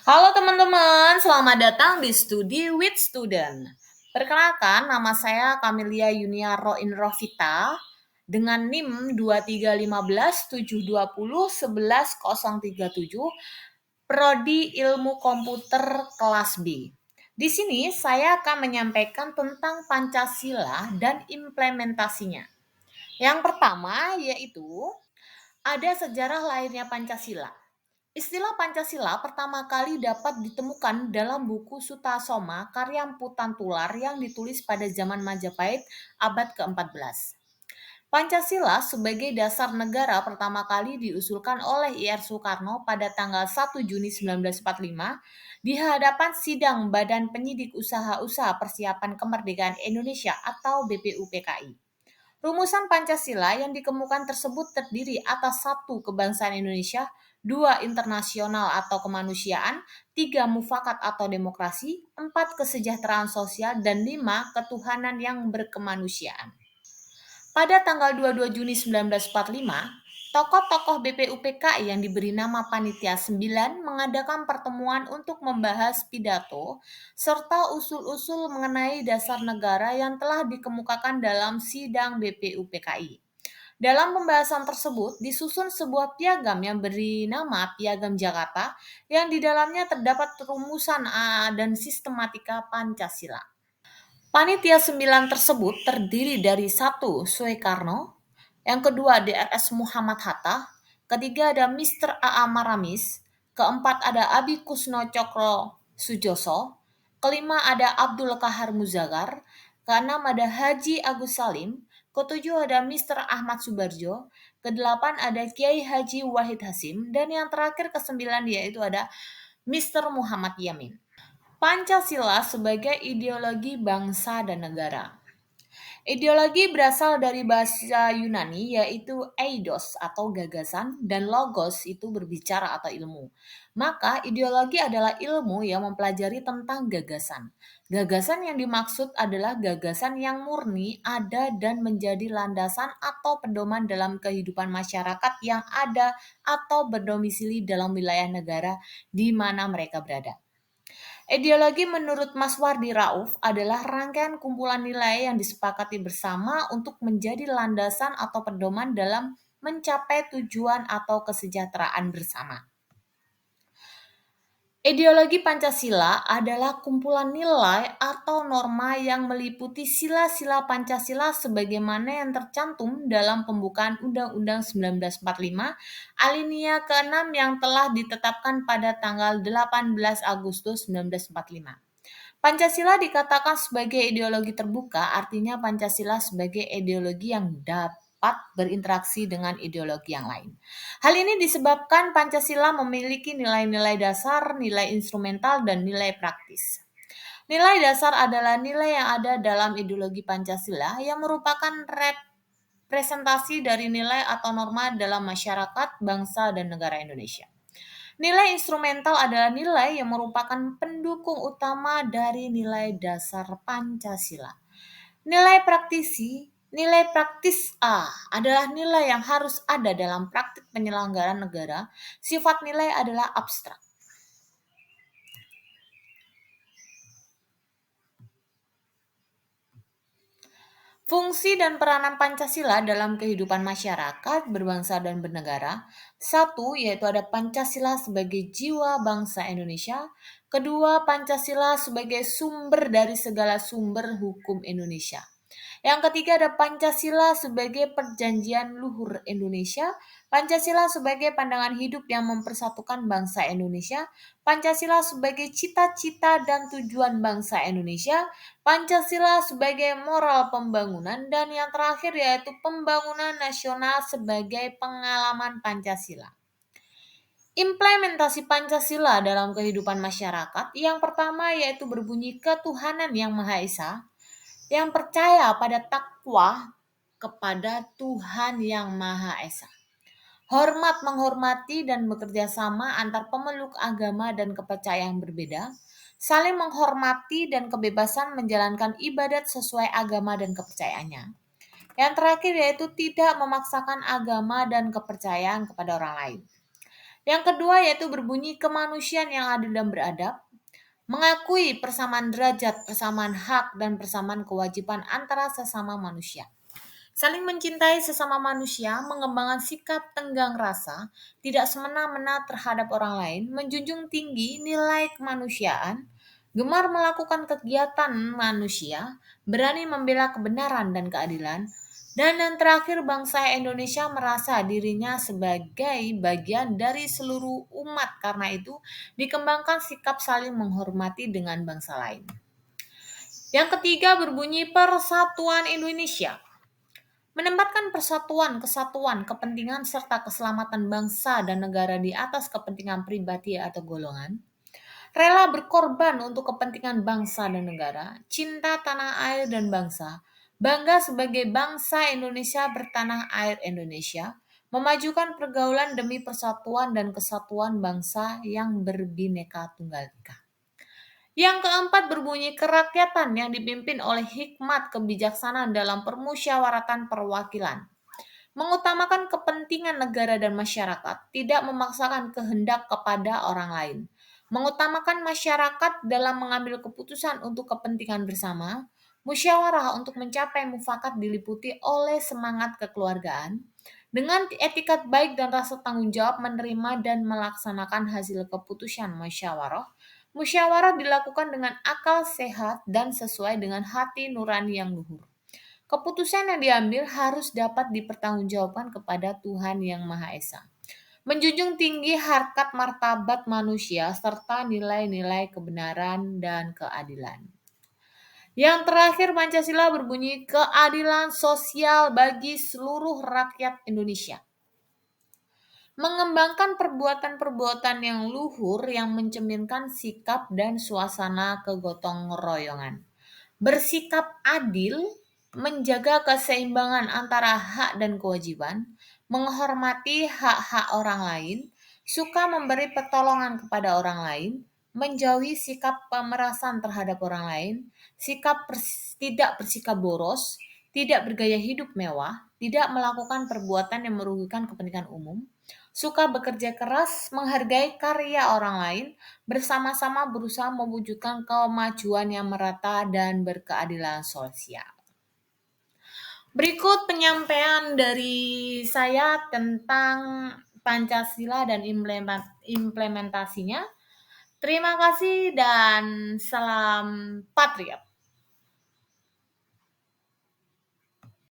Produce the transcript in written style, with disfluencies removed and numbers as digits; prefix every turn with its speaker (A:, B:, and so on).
A: Halo teman-teman, selamat datang di Studi with Student. Perkenalkan, nama saya Camelia Yuniaro Inrovita dengan NIM 231572011037, Prodi Ilmu Komputer kelas B. Di sini saya akan menyampaikan tentang Pancasila dan implementasinya. Yang pertama yaitu ada sejarah lahirnya Pancasila. Istilah Pancasila pertama kali dapat ditemukan dalam buku Sutasoma karya Mpu Tantular yang ditulis pada zaman Majapahit abad ke-14. Pancasila sebagai dasar negara pertama kali diusulkan oleh Ir Soekarno pada tanggal 1 Juni 1945 di hadapan sidang Badan Penyidik Usaha-Usaha Persiapan Kemerdekaan Indonesia atau BPUPKI. Rumusan Pancasila yang dikemukakan tersebut terdiri atas 1. Kebangsaan Indonesia, 2. Internasional atau kemanusiaan, 3. Mufakat atau demokrasi, 4. Kesejahteraan sosial, dan 5. Ketuhanan yang berkemanusiaan. Pada tanggal 22 Juni 1945, tokoh-tokoh BPUPKI yang diberi nama Panitia 9 mengadakan pertemuan untuk membahas pidato serta usul-usul mengenai dasar negara yang telah dikemukakan dalam sidang BPUPKI. Dalam pembahasan tersebut disusun sebuah piagam yang beri nama Piagam Jakarta yang di dalamnya terdapat rumusan dan sistematika Pancasila. Panitia 9 tersebut terdiri dari 1. Soekarno, yang kedua DRS Muhammad Hatta, ketiga ada Mr. A.A. Maramis, keempat ada Abi Kusno Cokro Sujoso, kelima ada Abdul Kahar Muzagar, keenam ada Haji Agus Salim, ketujuh ada Mr. Ahmad Subarjo, kedelapan ada Kiai Haji Wahid Hasim, dan yang terakhir kesembilan yaitu ada Mr. Muhammad Yamin. Pancasila sebagai ideologi bangsa dan negara. Ideologi berasal dari bahasa Yunani yaitu eidos atau gagasan dan logos itu berbicara atau ilmu. Maka ideologi adalah ilmu yang mempelajari tentang gagasan. Gagasan yang dimaksud adalah gagasan yang murni, ada dan menjadi landasan atau pedoman dalam kehidupan masyarakat yang ada atau berdomisili dalam wilayah negara di mana mereka berada. Ideologi menurut Mas Wardi Rauf adalah rangkaian kumpulan nilai yang disepakati bersama untuk menjadi landasan atau pedoman dalam mencapai tujuan atau kesejahteraan bersama. Ideologi Pancasila adalah kumpulan nilai atau norma yang meliputi sila-sila Pancasila sebagaimana yang tercantum dalam pembukaan Undang-Undang 1945 alinea ke-6 yang telah ditetapkan pada tanggal 18 Agustus 1945. Pancasila dikatakan sebagai ideologi terbuka, artinya Pancasila sebagai ideologi yang dapat berinteraksi dengan ideologi yang lain. Hal ini disebabkan Pancasila memiliki nilai-nilai dasar, nilai instrumental, dan nilai praktis. Nilai dasar adalah nilai yang ada dalam ideologi Pancasila yang merupakan representasi dari nilai atau norma dalam masyarakat, bangsa, dan negara Indonesia. Nilai instrumental adalah nilai yang merupakan pendukung utama dari nilai dasar Pancasila. Nilai praktis A adalah nilai yang harus ada dalam praktik penyelenggaraan negara. Sifat nilai adalah abstrak. Fungsi dan peranan Pancasila dalam kehidupan masyarakat, berbangsa dan bernegara. 1. Yaitu ada Pancasila sebagai jiwa bangsa Indonesia. Kedua, Pancasila sebagai sumber dari segala sumber hukum Indonesia. Yang ketiga ada Pancasila sebagai perjanjian luhur Indonesia, Pancasila sebagai pandangan hidup yang mempersatukan bangsa Indonesia, Pancasila sebagai cita-cita dan tujuan bangsa Indonesia, Pancasila sebagai moral pembangunan, dan yang terakhir yaitu pembangunan nasional sebagai pengalaman Pancasila. Implementasi Pancasila dalam kehidupan masyarakat yang pertama yaitu berbunyi ketuhanan yang Maha Esa, yang percaya pada takwa kepada Tuhan yang Maha Esa. Hormat menghormati dan bekerja sama antar pemeluk agama dan kepercayaan berbeda. Saling menghormati dan kebebasan menjalankan ibadat sesuai agama dan kepercayaannya. Yang terakhir yaitu tidak memaksakan agama dan kepercayaan kepada orang lain. Yang kedua yaitu berbunyi kemanusiaan yang adil dan beradab, mengakui persamaan derajat, persamaan hak, dan persamaan kewajiban antara sesama manusia. Saling mencintai sesama manusia, mengembangkan sikap tenggang rasa, tidak semena-mena terhadap orang lain, menjunjung tinggi nilai kemanusiaan, gemar melakukan kegiatan manusia, berani membela kebenaran dan keadilan, dan yang terakhir bangsa Indonesia merasa dirinya sebagai bagian dari seluruh umat, karena itu dikembangkan sikap saling menghormati dengan bangsa lain. Yang ketiga berbunyi Persatuan Indonesia. Menempatkan persatuan, kesatuan, kepentingan, serta keselamatan bangsa dan negara di atas kepentingan pribadi atau golongan, rela berkorban untuk kepentingan bangsa dan negara, cinta tanah air dan bangsa, bangga sebagai bangsa Indonesia bertanah air Indonesia, memajukan pergaulan demi persatuan dan kesatuan bangsa yang berbineka tunggal ika. Yang keempat berbunyi kerakyatan yang dipimpin oleh hikmat kebijaksanaan dalam permusyawaratan perwakilan. Mengutamakan kepentingan negara dan masyarakat, tidak memaksakan kehendak kepada orang lain. Mengutamakan masyarakat dalam mengambil keputusan untuk kepentingan bersama, musyawarah untuk mencapai mufakat diliputi oleh semangat kekeluargaan, dengan etikat baik dan rasa tanggung jawab menerima dan melaksanakan hasil keputusan musyawarah. Musyawarah dilakukan dengan akal sehat dan sesuai dengan hati nurani yang luhur. Keputusan yang diambil harus dapat dipertanggungjawabkan kepada Tuhan Yang Maha Esa. Menjunjung tinggi harkat martabat manusia serta nilai-nilai kebenaran dan keadilan. Yang terakhir Pancasila berbunyi keadilan sosial bagi seluruh rakyat Indonesia. Mengembangkan perbuatan-perbuatan yang luhur yang mencerminkan sikap dan suasana kegotong royongan. Bersikap adil, menjaga keseimbangan antara hak dan kewajiban, menghormati hak-hak orang lain, suka memberi pertolongan kepada orang lain, menjauhi sikap pemerasan terhadap orang lain, tidak bersikap boros, tidak bergaya hidup mewah, tidak melakukan perbuatan yang merugikan kepentingan umum, suka bekerja keras, menghargai karya orang lain, bersama-sama berusaha mewujudkan kemajuan yang merata dan berkeadilan sosial. Berikut penyampaian dari saya tentang Pancasila dan implementasinya. Terima kasih dan salam patriot.